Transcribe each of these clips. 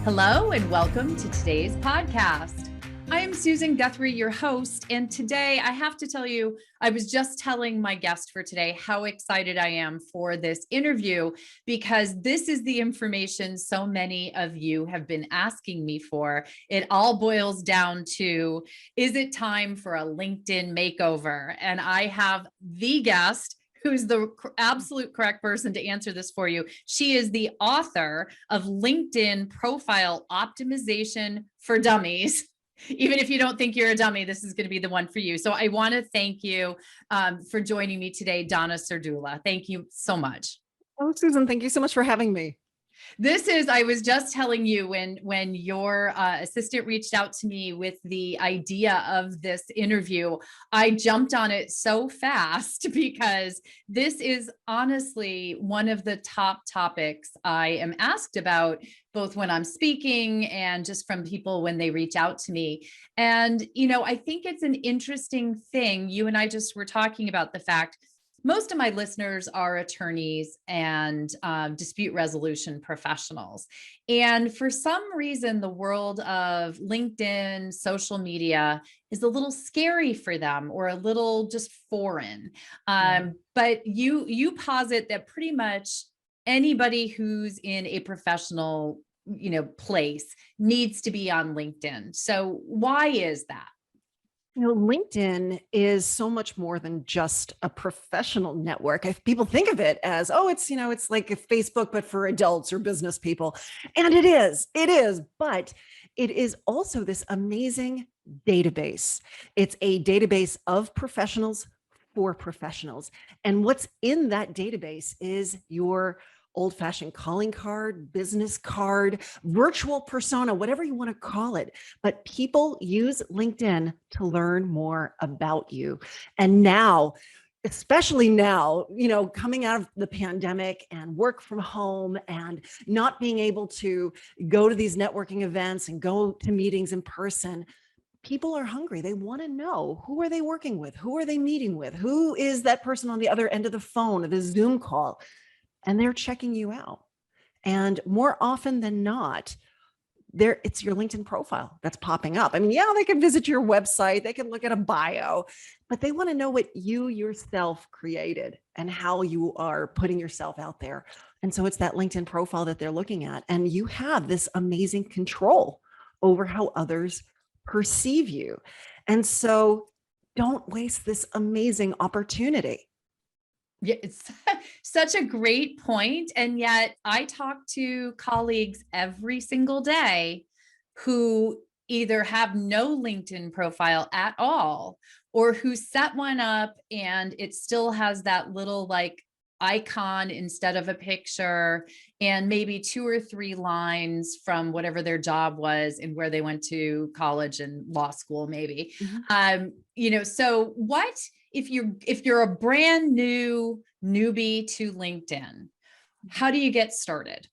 Hello and welcome to today's podcast. I am Mosten Guthrie, your host, and today I have to tell you, I was just telling my guest for today how excited I am for this interview because this is the information so many of you have been asking me for. It all boils down to, is it time for a LinkedIn makeover? And I have the guest who's the absolute correct person to answer this for you. She is the author of LinkedIn Profile Optimization for Dummies. Even if you don't think you're a dummy, this is going to be the one for you. So I want to thank you for joining me today, Donna Serdula. Thank you so much. Oh, Susan, thank you so much for having me. This is, I was just telling you when your assistant reached out to me with the idea of this interview, I jumped on it so fast because this is honestly one of the top topics I am asked about, both when I'm speaking and just from people when they reach out to me. And, you know, I think it's an interesting thing. You and I just were talking about the fact most of my listeners are attorneys and dispute resolution professionals. And for some reason, the world of LinkedIn, social media is a little scary for them or a little just foreign. But you posit that pretty much anybody who's in a professional, place needs to be on LinkedIn. So why is that? LinkedIn is so much more than just a professional network. If people think of it as, oh, it's like a Facebook, but for adults or business people. And it is, but it is also this amazing database. It's a database of professionals for professionals. And what's in that database is your old-fashioned calling card, business card, virtual persona, whatever you want to call it. But people use LinkedIn to learn more about you. And now, especially now, coming out of the pandemic and work from home and not being able to go to these networking events and go to meetings in person, people are hungry. They want to know, who are they working with? Who are they meeting with? Who is that person on the other end of the phone or the Zoom call? And they're checking you out. And more often than not, it's your LinkedIn profile that's popping up. I mean, yeah, they can visit your website, they can look at a bio, but they want to know what you yourself created and how you are putting yourself out there. And so it's that LinkedIn profile that they're looking at. And you have this amazing control over how others perceive you. And so don't waste this amazing opportunity. Yeah, it's such a great point. And yet I talk to colleagues every single day who either have no LinkedIn profile at all, or who set one up and it still has that little icon instead of a picture and maybe 2 or 3 lines from whatever their job was and where they went to college and law school, maybe. So what if you're a brand new newbie to LinkedIn, how do you get started?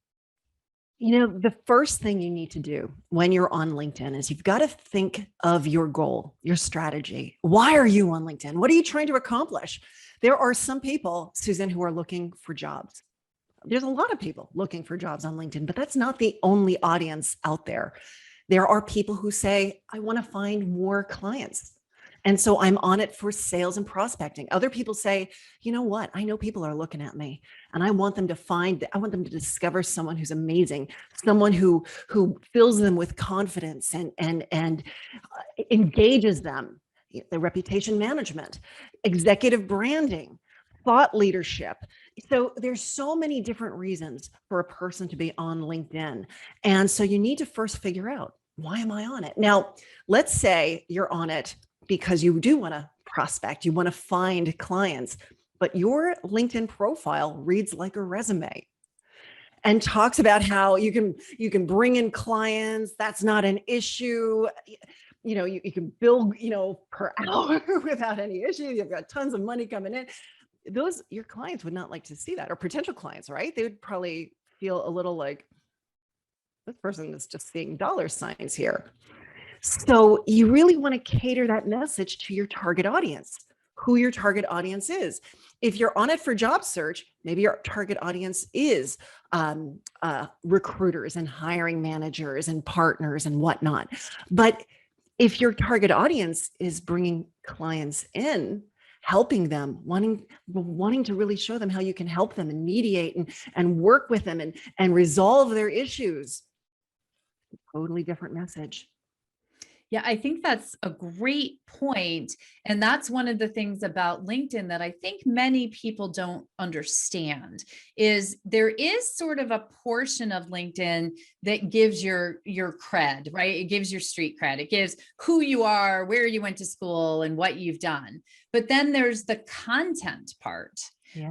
The first thing you need to do when you're on LinkedIn is you've got to think of your goal, your strategy. Why are you on LinkedIn? What are you trying to accomplish? There are some people, Susan, who are looking for jobs. There's a lot of people looking for jobs on LinkedIn, but that's not the only audience out there. There are people who say, I want to find more clients. And so I'm on it for sales and prospecting. Other people say, you know what? I know people are looking at me and I want them to discover someone who's amazing, someone who fills them with confidence and engages them. The reputation management, executive branding, thought leadership. So there's so many different reasons for a person to be on LinkedIn. And so you need to first figure out, why am I on it? Now, let's say you're on it because you do want to prospect, you want to find clients, but your LinkedIn profile reads like a resume and talks about how you can bring in clients. That's not an issue. You can bill, per hour without any issue. You've got tons of money coming in. Your clients would not like to see that, or potential clients, right? They would probably feel a little like, this person is just seeing dollar signs here. So you really want to cater that message to your target audience. who your target audience is. If you're on it for job search, maybe your target audience is recruiters and hiring managers and partners and whatnot. But if your target audience is bringing clients in, helping them, wanting to really show them how you can help them and mediate and work with them and resolve their issues, totally different message. Yeah, I think that's a great point. And that's one of the things about LinkedIn that I think many people don't understand is there is sort of a portion of LinkedIn that gives your cred, right? It gives your street cred. It gives who you are, where you went to school, and what you've done. But then there's the content part,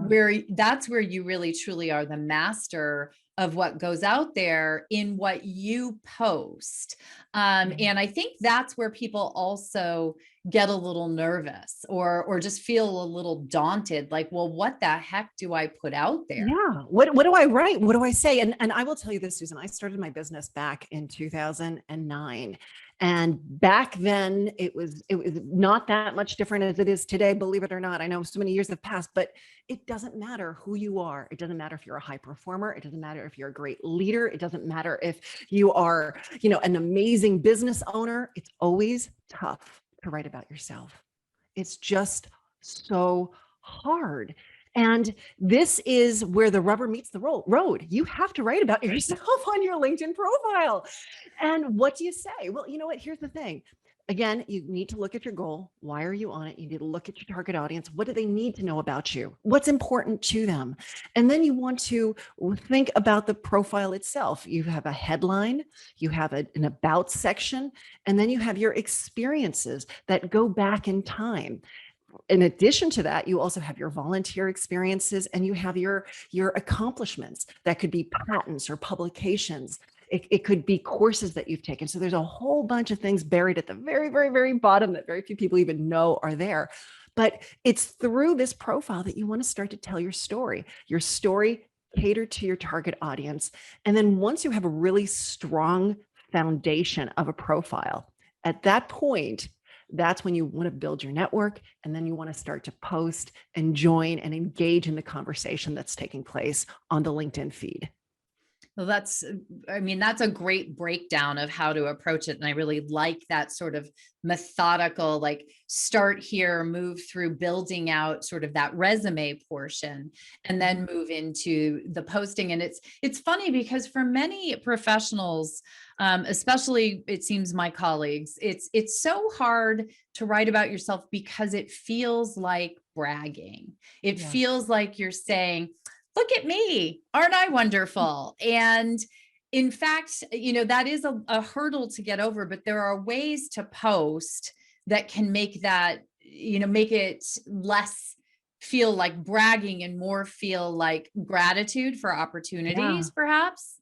where that's where you really truly are the master of what goes out there in what you post. And I think that's where people also get a little nervous or just feel a little daunted, like, well, what the heck do I put out there? Yeah. What do I write? What do I say? And I will tell you this, Susan, I started my business back in 2009. And back then it was not that much different as it is today, believe it or not. I know so many years have passed, but it doesn't matter who you are. It doesn't matter if you're a high performer. It doesn't matter if you're a great leader. It doesn't matter if you are, an amazing business owner. It's always tough to write about yourself. It's just so hard. And this is where the rubber meets the road. You have to write about yourself on your LinkedIn profile. And what do you say? Well, you know what? Here's the thing. Again, you need to look at your goal. Why are you on it? You need to look at your target audience. What do they need to know about you? What's important to them? And then you want to think about the profile itself. You have a headline, you have an about section, and then you have your experiences that go back in time. In addition to that, you also have your volunteer experiences and you have your accomplishments. That could be patents or publications. It could be courses that you've taken. So there's a whole bunch of things buried at the very, very, very bottom that very few people even know are there. But it's through this profile that you want to start to tell your story catered to your target audience. And then once you have a really strong foundation of a profile, at that point, that's when you want to build your network. And then you want to start to post and join and engage in the conversation that's taking place on the LinkedIn feed. Well, that's a great breakdown of how to approach it. And I really like that sort of methodical, like start here, move through building out sort of that resume portion, and then move into the posting. And it's funny because for many professionals, especially it seems my colleagues, it's so hard to write about yourself because it feels like bragging. It feels like you're saying, look at me, aren't I wonderful? And in fact, that is a hurdle to get over, but there are ways to post that can make that, make it less feel like bragging and more feel like gratitude for opportunities, perhaps.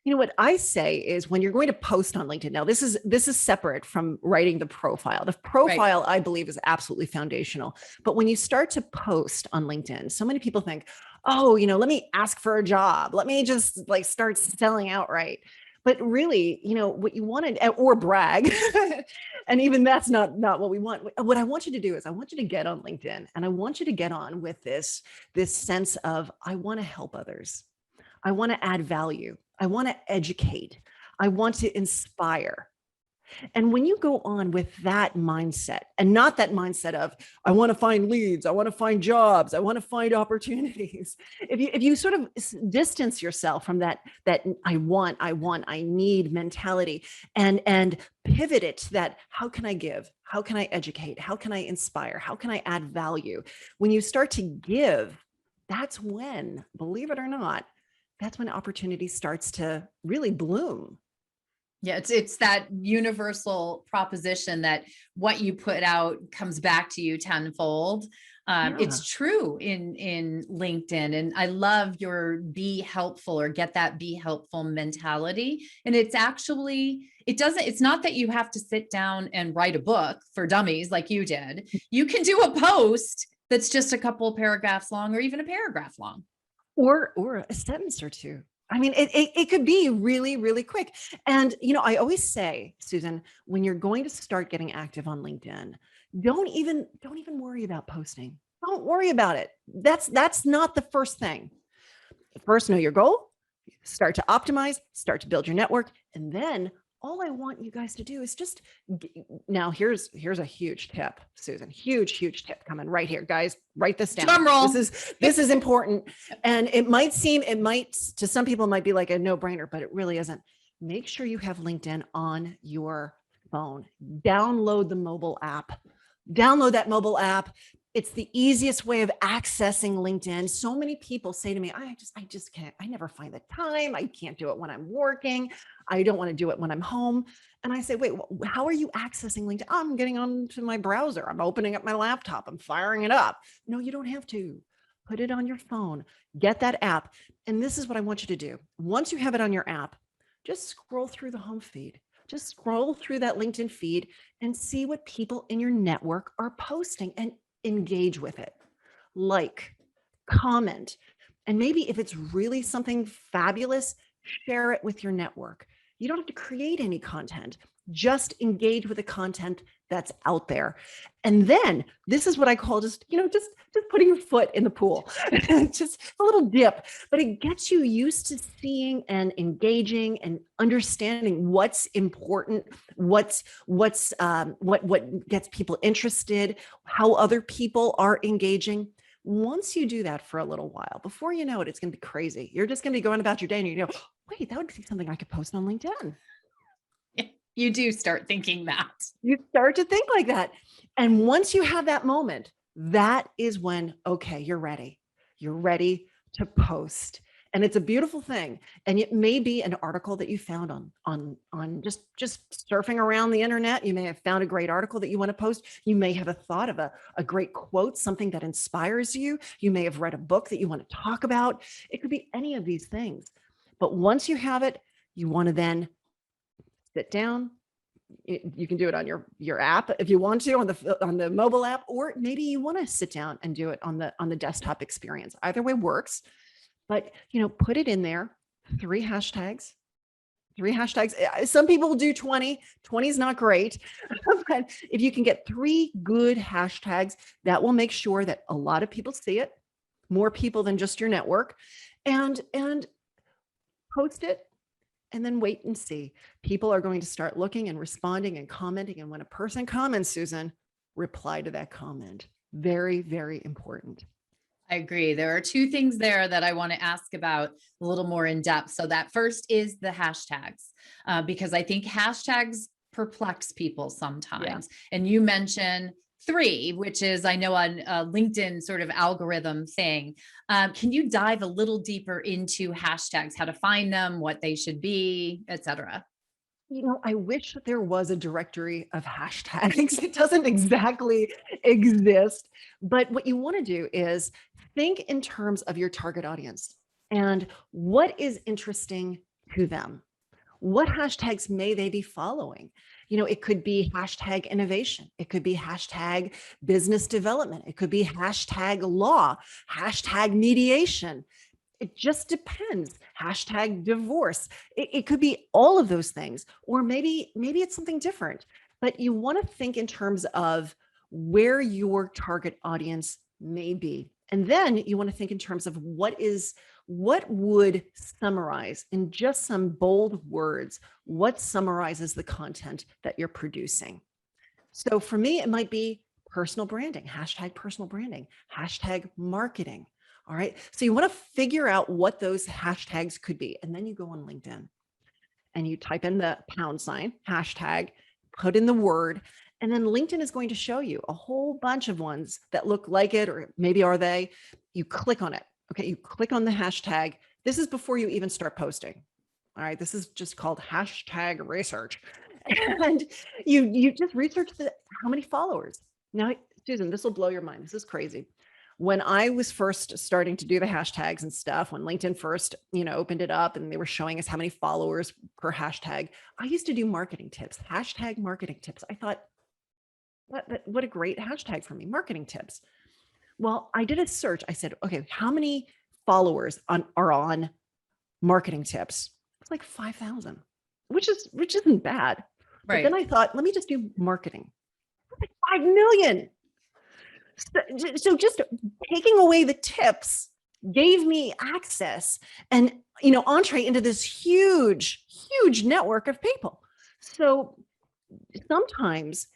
What I say is when you're going to post on LinkedIn, now this is separate from writing the profile. The profile, right, I believe is absolutely foundational. But when you start to post on LinkedIn, so many people think, oh, let me ask for a job. Let me just start selling outright. But really, what you wanted, or brag, and even that's not what we want. What I want you to do is I want you to get on LinkedIn and I want you to get on with this sense of, I want to help others. I want to add value. I want to educate. I want to inspire. And when you go on with that mindset and not that mindset of, I want to find leads, I want to find jobs, I want to find opportunities. If you sort of distance yourself from that I need mentality and pivot it to that, how can I give? How can I educate? How can I inspire? How can I add value? When you start to give, that's when, believe it or not, that's when opportunity starts to really bloom. Yeah, it's that universal proposition that what you put out comes back to you tenfold. It's true in LinkedIn. And I love your be helpful or get that be helpful mentality. And it's not that you have to sit down and write a book for dummies like you did. You can do a post that's just a couple of paragraphs long or even a paragraph long. Or a sentence or two. I mean, it could be really, really quick. And, I always say, Susan, when you're going to start getting active on LinkedIn, don't even worry about posting. Don't worry about it. That's not the first thing. First, know your goal, start to optimize, start to build your network. And then all I want you guys to do is just, now here's a huge tip, Susan, huge tip coming right here. Guys, write this down. Drum roll. This is important. And it might, to some people it might be like a no brainer, but it really isn't. Make sure you have LinkedIn on your phone. Download the mobile app. Download that mobile app. It's the easiest way of accessing LinkedIn. So many people say to me, I just can't, I never find the time. I can't do it when I'm working. I don't want to do it when I'm home. And I say, wait, how are you accessing LinkedIn? I'm getting onto my browser. I'm opening up my laptop. I'm firing it up. No, you don't have to. Put it on your phone. Get that app. And this is what I want you to do. Once you have it on your app, just scroll through the home feed. Just scroll through that LinkedIn feed and see what people in your network are posting and engage with it. Like, comment, and maybe if it's really something fabulous, share it with your network. You don't have to create any content. Just engage with the content that's out there. And then this is what I call just putting your foot in the pool, just a little dip, but it gets you used to seeing and engaging and understanding what's important, what gets people interested, how other people are engaging. Once you do that for a little while, before you know it, it's going to be crazy. You're just going to be going about your day and you go, wait, that would be something I could post on LinkedIn. You do start thinking that. You start to think like that. And once you have that moment, that is when, okay, you're ready. You're ready to post. And it's a beautiful thing. And it may be an article that you found on just surfing around the internet. You may have found a great article that you want to post. You may have a thought of a great quote, something that inspires you. You may have read a book that you want to talk about. It could be any of these things. But once you have it, you want to then sit down. You can do it on your app if you want to, on the mobile app, or maybe you want to sit down and do it on the desktop experience. Either way works, but put it in there. 3 hashtags. Some people do 20. 20 is not great, but if you can get 3 good hashtags, that will make sure that a lot of people see it, more people than just your network, and post it. And then wait and see. People are going to start looking and responding and commenting. And when a person comments, Susan, reply to that comment. Very, very important. I agree. There are 2 things there that I want to ask about a little more in depth. So that first is the hashtags, because I think hashtags perplex people sometimes. Yeah. And you mentioned 3, which is, I know, on LinkedIn sort of algorithm thing. Can you dive a little deeper into hashtags, how to find them, what they should be, et cetera? I wish there was a directory of hashtags. It doesn't exactly exist, but what you want to do is think in terms of your target audience and what is interesting to them. What hashtags may they be following? It could be hashtag innovation. It could be hashtag business development. It could be hashtag law, hashtag mediation. It just depends. Hashtag divorce. It could be all of those things, or maybe it's something different, but you want to think in terms of where your target audience may be. And then you want to think in terms of what would summarize in just some bold words, what summarizes the content that you're producing. So for me, it might be personal branding, hashtag personal branding, hashtag marketing. All right. So you want to figure out what those hashtags could be. And then you go on LinkedIn and you type in the # hashtag, put in the word, and then LinkedIn is going to show you a whole bunch of ones that look like it, or maybe are they. You click on it. Okay. You click on the hashtag. This is before you even start posting. All right. This is just called hashtag research. And you just research how many followers. Now, Susan, this will blow your mind. This is crazy. When I was first starting to do the hashtags and stuff, when LinkedIn first, opened it up and they were showing us how many followers per hashtag, I used to do marketing tips, hashtag marketing tips. I thought, what a great hashtag for me, marketing tips. Well, I did a search. I said, okay, how many followers are on marketing tips? It's like 5,000, which isn't bad. Right. But then I thought, let me just do marketing. Like 5 million. So just taking away the tips gave me access and, entree into this huge, huge network of people. So sometimes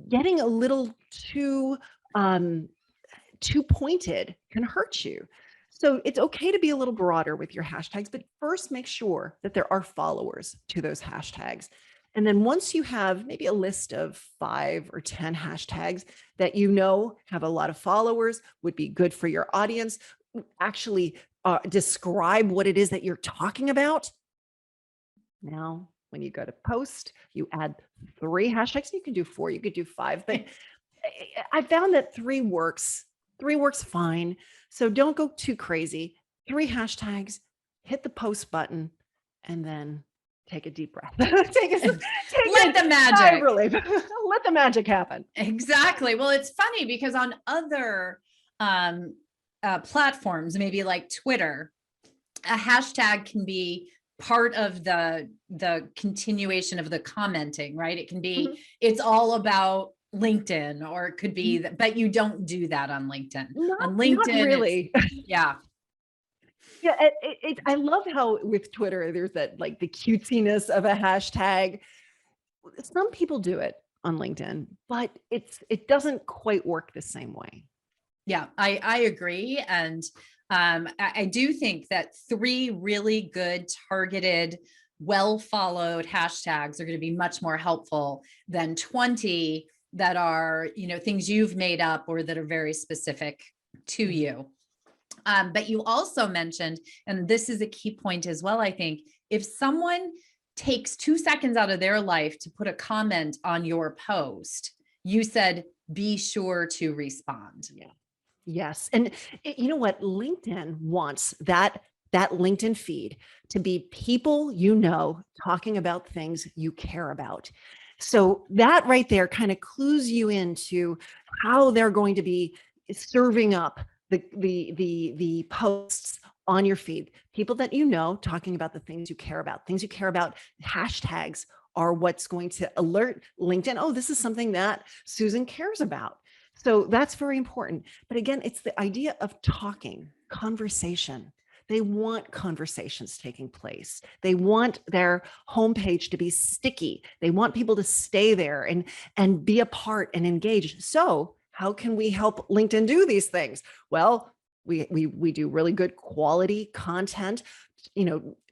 getting a little too pointed can hurt you. So it's okay to be a little broader with your hashtags, but first make sure that there are followers to those hashtags. And then once you have maybe a list of 5 or 10 hashtags that have a lot of followers, would be good for your audience, actually describe what it is that you're talking about. Now, when you go to post, you add 3 hashtags. You can do 4, you could do 5, but I found that 3 works. 3 works fine. So don't go too crazy. 3 hashtags, hit the post button, and then take a deep breath. Let the magic. Let the magic happen. Exactly. Well, it's funny because on other platforms, maybe like Twitter, a hashtag can be part of the continuation of the commenting, right? It can be, it's all about LinkedIn, or it could be that, but you don't do that on LinkedIn. On LinkedIn, not really. Yeah. Yeah, I love how with Twitter, there's that like the cutesiness of a hashtag. Some people do it on LinkedIn, but it doesn't quite work the same way. Yeah, I agree. And I do think that 3 really good targeted, well-followed hashtags are going to be much more helpful than 20 that are, things you've made up or that are very specific to you. But you also mentioned, and this is a key point as well, I think, if someone takes 2 seconds out of their life to put a comment on your post, you said, be sure to respond. Yeah. Yes. And you know what? LinkedIn wants that LinkedIn feed to be people talking about things you care about. So that right there kind of clues you into how they're going to be serving up the posts on your feed. People that talking about the things you care about. Hashtags are what's going to alert LinkedIn, oh, this is something that Susan cares about. So that's very important. But again, it's the idea of conversation. They want conversations taking place. They want their homepage to be sticky. They want people to stay there and be a part and engage. So how can we help LinkedIn do these things? Well, we do really good quality content,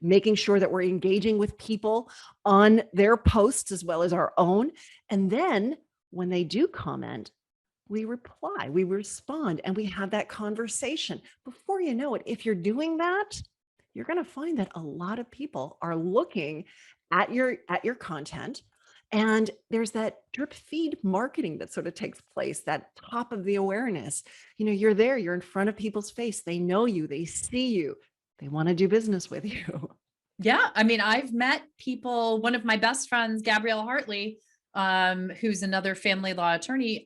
making sure that we're engaging with people on their posts as well as our own. And then when they do comment, we reply, we respond, and we have that conversation. Before you know it, if you're doing that, you're going to find that a lot of people are looking at your content. And there's that drip feed marketing that sort of takes place, that top of the awareness. You're there, you're in front of people's face. They know you, they see you, they want to do business with you. Yeah. I mean, I've met people, one of my best friends, Gabrielle Hartley, who's another family law attorney.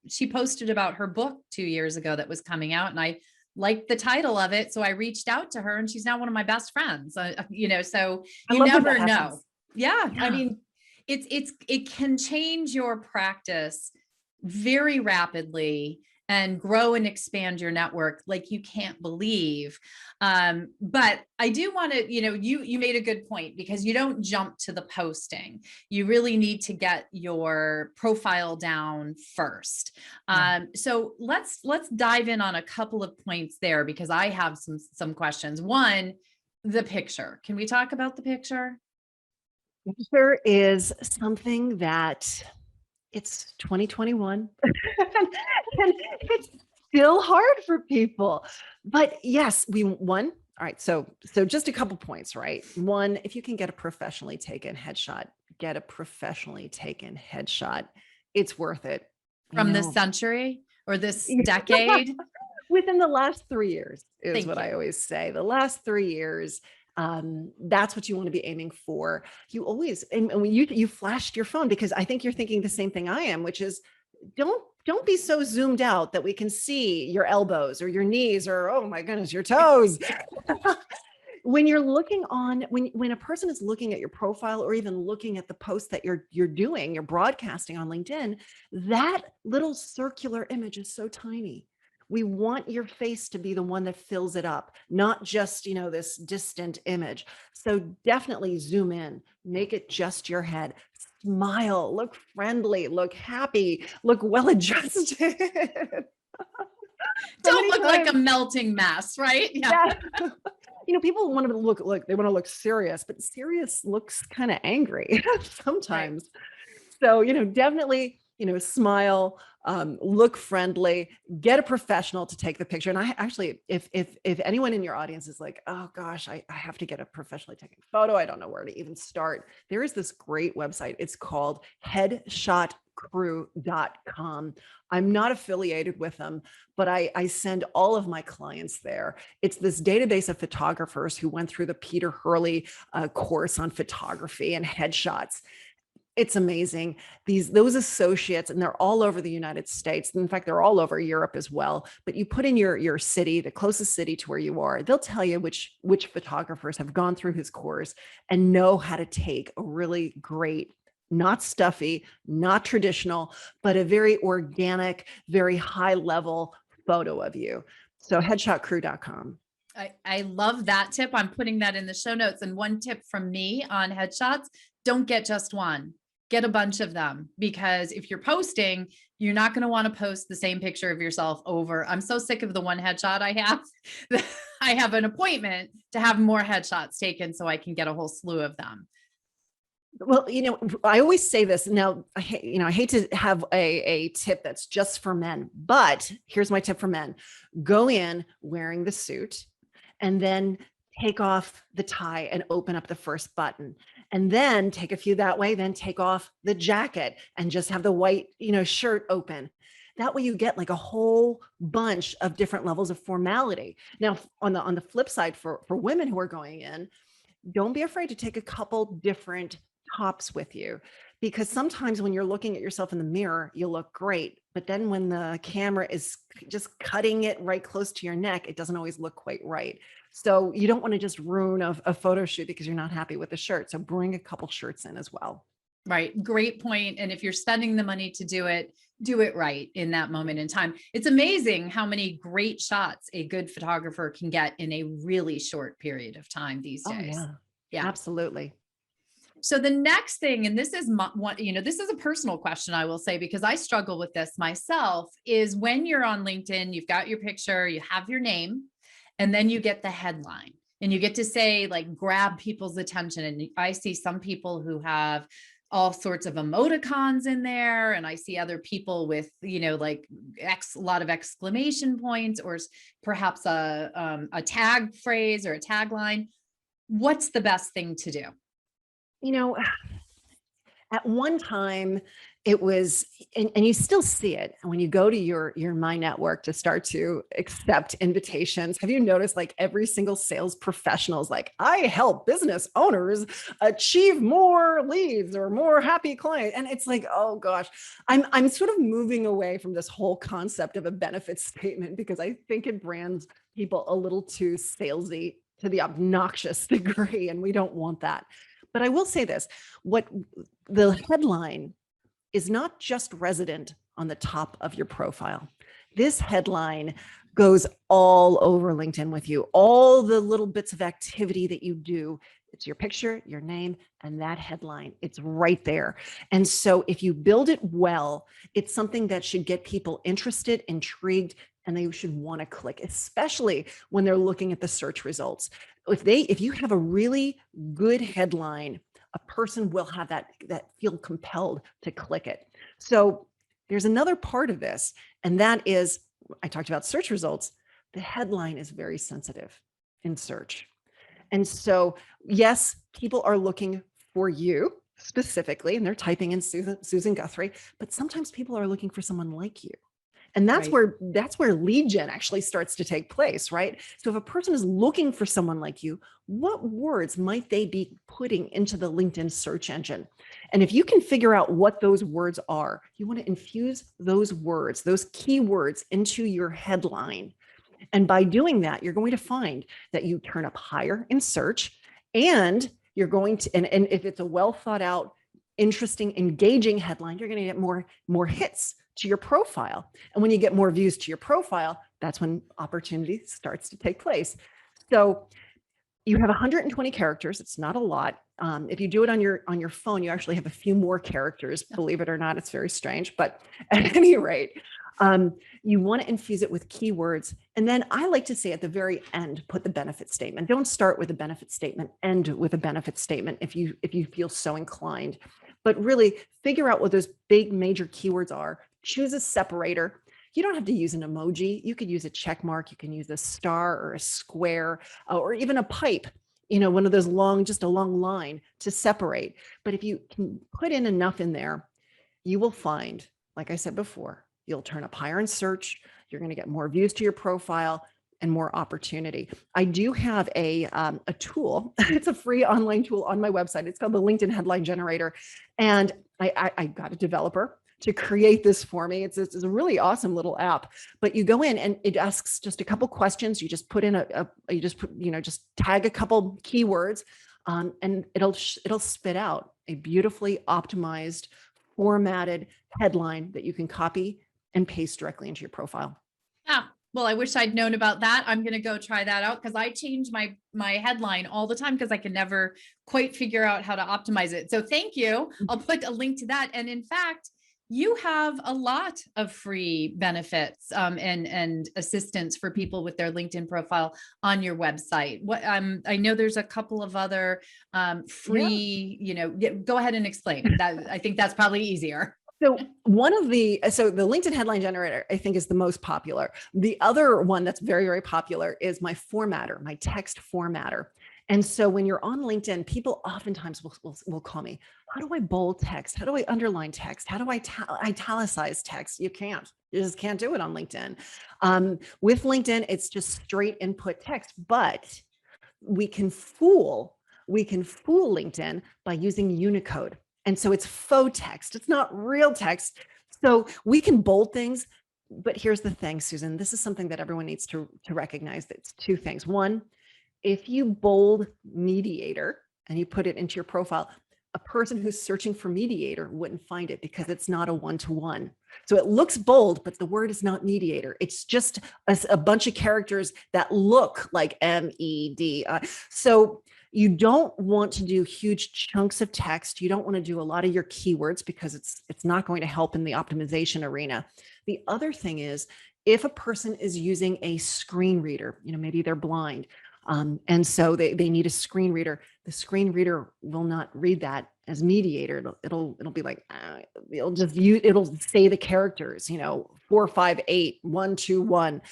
She posted about her book 2 years ago that was coming out, and I liked the title of it. So I reached out to her, and she's now one of my best friends, so you never know. Yeah. I mean, it can change your practice very rapidly and grow and expand your network like you can't believe. But I do want to, you made a good point, because you don't jump to the posting. You really need to get your profile down first. So let's dive in on a couple of points there, because I have some questions. One, the picture. Can we talk about the picture? Picture is something that it's 2021 and it's still hard for people. But yes, all right. So just a couple points, right? One, if you can get a professionally taken headshot, get a professionally taken headshot. It's worth it. From this century or this decade? Within the last 3 years is what I always say. The last 3 years, that's what you want to be aiming for. You always, and when you flashed your phone, because I think you're thinking the same thing I am, which is don't be so zoomed out that we can see your elbows or your knees or, oh my goodness, your toes. when you're looking on, when a person is looking at your profile or even looking at the post that you're broadcasting on LinkedIn, that little circular image is so tiny. We want your face to be the one that fills it up, not just, this distant image. So definitely zoom in, make it just your head, smile, look friendly, look happy, look well-adjusted. Don't look like a melting mess, right? Yeah. People want to they want to look serious, but serious looks kind of angry sometimes. Right. So, definitely, smile, look friendly, get a professional to take the picture. And I actually, if anyone in your audience is like, oh gosh, I have to get a professionally taken photo, I don't know where to even start. There is this great website. It's called headshotcrew.com. I'm not affiliated with them, but I send all of my clients there. It's this database of photographers who went through the Peter Hurley course on photography and headshots. It's amazing. Those associates, and they're all over the United States. In fact, they're all over Europe as well. But you put in your city, the closest city to where you are, they'll tell you which photographers have gone through his course and know how to take a really great, not stuffy, not traditional, but a very organic, very high level photo of you. So headshotcrew.com. I love that tip. I'm putting that in the show notes. And one tip from me on headshots, don't get just one. Get a bunch of them, because if you're posting, you're not going to want to post the same picture of yourself over. I'm so sick of the one headshot I have. I have an appointment to have more headshots taken so I can get a whole slew of them. Well, I always say this now, I hate to have a tip that's just for men, but here's my tip for men. Go in wearing the suit and then take off the tie and open up the first button, and then take a few that way, then take off the jacket and just have the white, shirt open. That way you get like a whole bunch of different levels of formality. Now, on the flip side, for women who are going in, don't be afraid to take a couple different tops with you, because sometimes when you're looking at yourself in the mirror, you look great. But then when the camera is just cutting it right close to your neck, it doesn't always look quite right. So you don't want to just ruin a photo shoot because you're not happy with the shirt. So bring a couple shirts in as well. Right. Great point. And if you're spending the money to do it right in that moment in time. It's amazing how many great shots a good photographer can get in a really short period of time these days. Oh, yeah, absolutely. So the next thing, and this is this is a personal question, I will say, because I struggle with this myself, is when you're on LinkedIn, you've got your picture, you have your name, and then you get the headline and you get to say, like, grab people's attention. And I see some people who have all sorts of emoticons in there. And I see other people with, like a lot of exclamation points, or perhaps a tag phrase or a tagline. What's the best thing to do? At one time it was, and you still see it when you go to your My Network to start to accept invitations. Have you noticed, like, every single sales professional is like, I help business owners achieve more leads or more happy clients. And it's like, oh gosh, I'm sort of moving away from this whole concept of a benefit statement, because I think it brands people a little too salesy to the obnoxious degree, and we don't want that. But I will say this, what the headline is not just resident on the top of your profile. This headline goes all over LinkedIn with you. All the little bits of activity that you do, it's your picture, your name, and that headline. It's right there. And so if you build it well, it's something that should get people interested, intrigued, and they should want to click, especially when they're looking at the search results. If you have a really good headline, a person will have that feel compelled to click it. So there's another part of this, and that is, I talked about search results. The headline is very sensitive in search. And so, yes, people are looking for you specifically, and they're typing in Susan Guthrie, but sometimes people are looking for someone like you. And that's right. That's where lead gen actually starts to take place, right? So if a person is looking for someone like you, what words might they be putting into the LinkedIn search engine? And if you can figure out what those words are, you want to infuse those words, those keywords, into your headline. And by doing that, you're going to find that you turn up higher in search, and you're going to, and if it's a well thought out, interesting, engaging headline, you're going to get more hits to your profile. And when you get more views to your profile, that's when opportunity starts to take place. So you have 120 characters. It's not a lot. If you do it on your phone, you actually have a few more characters. Believe it or not, it's very strange. But at any rate, you want to infuse it with keywords. And then I like to say at the very end, put the benefit statement. Don't start with a benefit statement, end with a benefit statement if you feel so inclined. But really figure out what those big major keywords are. Choose a separator. You don't have to use an emoji. You could use a check mark. You can use a star or a square or even a pipe, one of those just a long line to separate. But if you can put in enough in there, you will find, like I said before, you'll turn up higher in search. You're going to get more views to your profile and more opportunity. I do have a tool. It's a free online tool on my website. It's called the LinkedIn Headline Generator. And I got a developer to create this for me. It's a really awesome little app, but you go in and it asks just a couple questions. You just put in just tag a couple keywords, and it'll spit out a beautifully optimized, formatted headline that you can copy and paste directly into your profile. Ah, well, I wish I'd known about that. I'm going to go try that out because I change my headline all the time because I can never quite figure out how to optimize it. So thank you. I'll put a link to that. And in fact, you have a lot of free benefits and assistance for people with their LinkedIn profile on your website. I know there's a couple of other free, go ahead and explain that. I think that's probably easier. So the LinkedIn Headline Generator, I think, is the most popular. The other one that's very, very popular is my formatter, my text formatter. And so when you're on LinkedIn, people oftentimes will call me, how do I bold text? How do I underline text? How do I italicize text? You just can't do it on LinkedIn. With LinkedIn, it's just straight input text, but we can fool LinkedIn by using Unicode. And so it's faux text. It's not real text. So we can bold things, but here's the thing, Susan, this is something that everyone needs to recognize. It's two things. One, if you bold mediator and you put it into your profile, a person who's searching for mediator wouldn't find it because it's not a one-to-one. So it looks bold, but the word is not mediator. It's just a bunch of characters that look like MED. So you don't want to do huge chunks of text. You don't want to do a lot of your keywords because it's not going to help in the optimization arena. The other thing is, if a person is using a screen reader, maybe they're blind, and so they need a screen reader. The screen reader will not read that as mediator. It'll be like, it'll say the characters, 4, 5, 8, 1, 2, 1.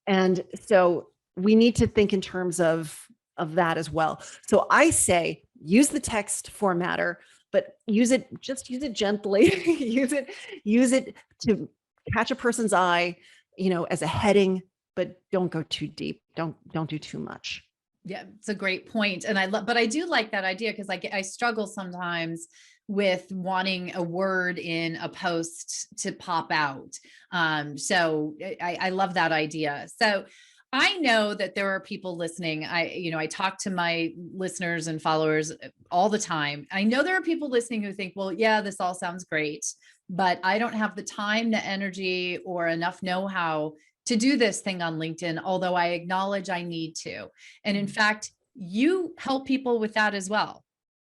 And so we need to think in terms of that as well. So I say, use the text formatter, but use it gently, use it to catch a person's eye, as a heading, but don't go too deep. Don't do too much. Yeah, it's a great point. And but I do like that idea because I struggle sometimes with wanting a word in a post to pop out. So I love that idea. So I know that there are people listening. I talk to my listeners and followers all the time. I know there are people listening who think, well, yeah, this all sounds great, but I don't have the time, the energy, or enough know-how to do this thing on LinkedIn, although I acknowledge I need to. And in fact, you help people with that as well.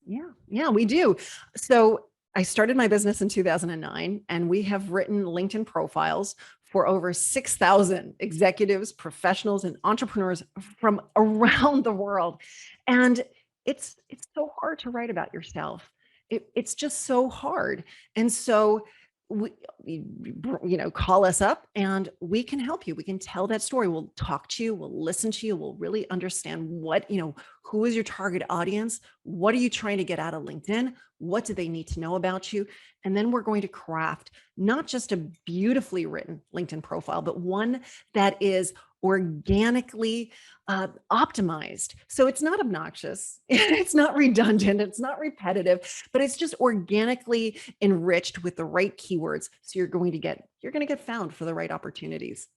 Yeah, we do. So I started my business in 2009, and we have written LinkedIn profiles for over 6,000 executives, professionals, and entrepreneurs from around the world. And it's so hard to write about yourself. It's just so hard. And so call us up and we can help you. We can tell that story. We'll talk to you. We'll listen to you. We'll really understand who is your target audience? What are you trying to get out of LinkedIn? What do they need to know about you? And then we're going to craft not just a beautifully written LinkedIn profile, but one that is organically optimized. So it's not obnoxious. It's not redundant. It's not repetitive, but it's just organically enriched with the right keywords. So you're going to get found for the right opportunities.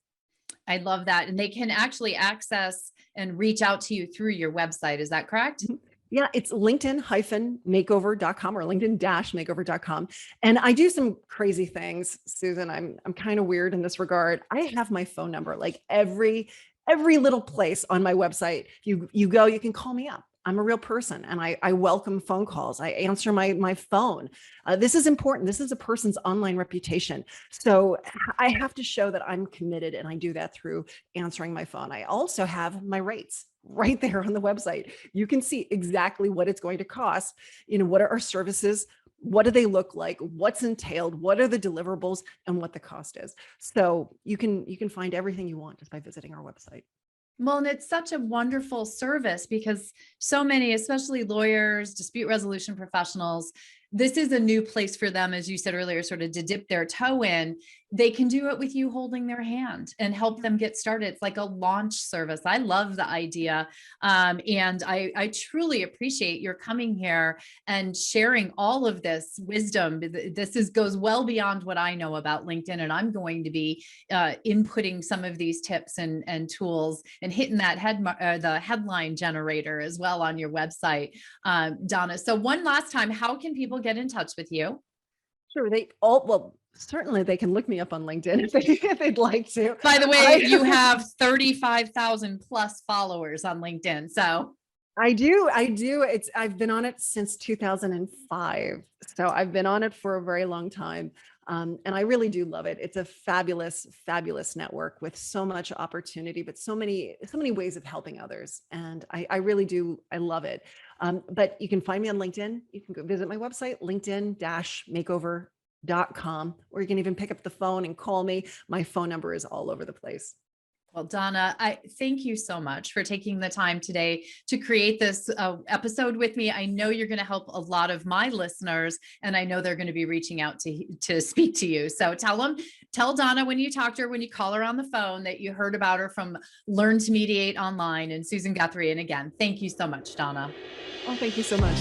I love that. And they can actually access and reach out to you through your website. Is that correct? Mhm. Yeah, it's LinkedIn-makeover.com or LinkedIn-makeover.com. And I do some crazy things, Susan. I'm kind of weird in this regard. I have my phone number, like every little place on my website. You go, you can call me up. I'm a real person and I welcome phone calls. I answer my phone. This is important. This is a person's online reputation. So I have to show that I'm committed, and I do that through answering my phone. I also have my rates right there on the website. You can see exactly what it's going to cost. What are our services? What do they look like? What's entailed? What are the deliverables, and what the cost is? So you can find everything you want just by visiting our website. Well, and it's such a wonderful service because so many, especially lawyers, dispute resolution professionals, this is a new place for them, as you said earlier, sort of to dip their toe in. They can do it with you holding their hand and help them get started. It's like a launch service. I love the idea. And I truly appreciate your coming here and sharing all of this wisdom. Goes well beyond what I know about LinkedIn. And I'm going to be inputting some of these tips and tools and hitting that the headline generator as well on your website, Donna. So one last time, how can people get in touch with you? Sure, well, certainly they can look me up on LinkedIn if they'd like to. By the way, you have 35,000 plus followers on LinkedIn. So I do. I've been on it since 2005. So I've been on it for a very long time. And I really do love it. It's a fabulous, fabulous network with so much opportunity, but so many ways of helping others. And I really do. I love it. But you can find me on LinkedIn. You can go visit my website, linkedin-makeover.com, or you can even pick up the phone and call me. My phone number is all over the place. well, Donna, I thank you so much for taking the time today to create this episode with me. I know you're going to help a lot of my listeners, and I know they're going to be reaching out to speak to you. So tell Donna when you talk to her, when you call her on the phone, that you heard about her from Learn to Mediate Online and Susan Guthrie. And again, thank you so much, Donna. Oh, thank you so much.